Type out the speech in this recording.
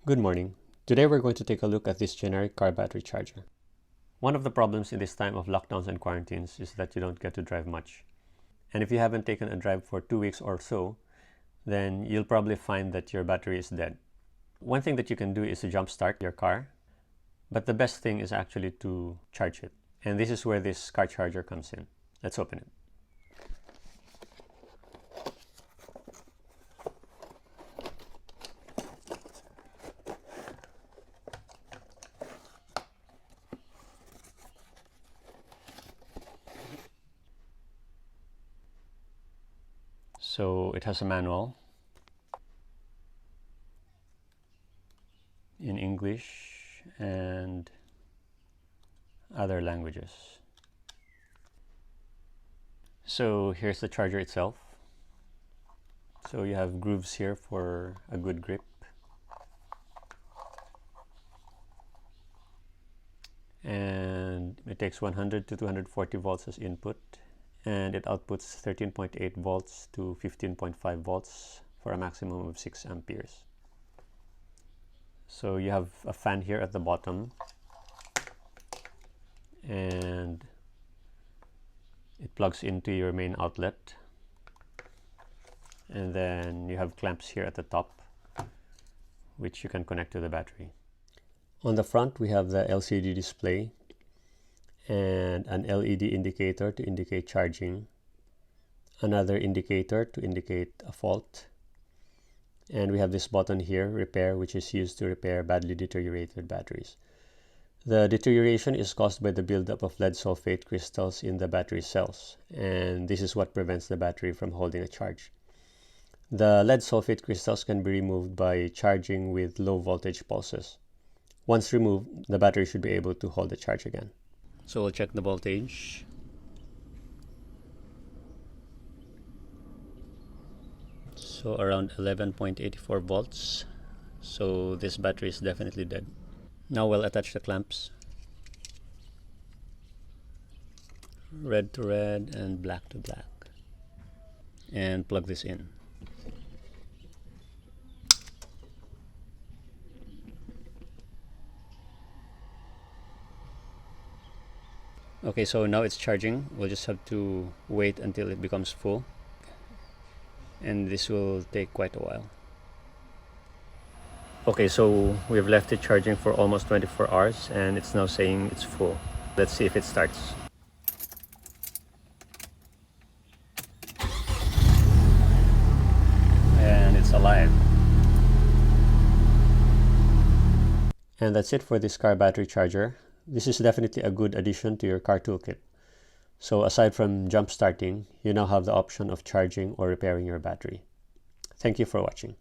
Good morning. Today we're going to take a look at this generic car battery charger. One of the problems in this time of lockdowns and quarantines is that you don't get to drive much. And if you haven't taken a drive for 2 weeks or so, then you'll probably find that your battery is dead. One thing that you can do is to jumpstart your car, but the best thing is actually to charge it. And this is where this car charger comes in. Let's open it. So it has a manual in English and other languages. So here's the charger itself. So you have grooves here for a good grip. And it takes 100 to 240 volts as input, and it outputs 13.8 volts to 15.5 volts for a maximum of 6 amperes. So you have a fan here at the bottom, and it plugs into your main outlet, and then you have clamps here at the top which you can connect to the battery. On the front we have the LCD display and an LED indicator to indicate charging, another indicator to indicate a fault, and we have this button here, repair, which is used to repair badly deteriorated batteries. The deterioration is caused by the buildup of lead sulfate crystals in the battery cells, and this is what prevents the battery from holding a charge. The lead sulfate crystals can be removed by charging with low voltage pulses. Once removed, the battery should be able to hold the charge again. So we'll check the voltage. So around 11.84 volts. So this battery is definitely dead. Now we'll attach the clamps. Red to red and black to black. And plug this in. Okay, so now it's charging. We'll just have to wait until it becomes full, and this will take quite a while. Okay, so we've left it charging for almost 24 hours and it's now saying it's full. Let's see if it starts. And it's alive. And that's it for this car battery charger. This is definitely a good addition to your car toolkit. So aside from jump starting, you now have the option of charging or repairing your battery. Thank you for watching.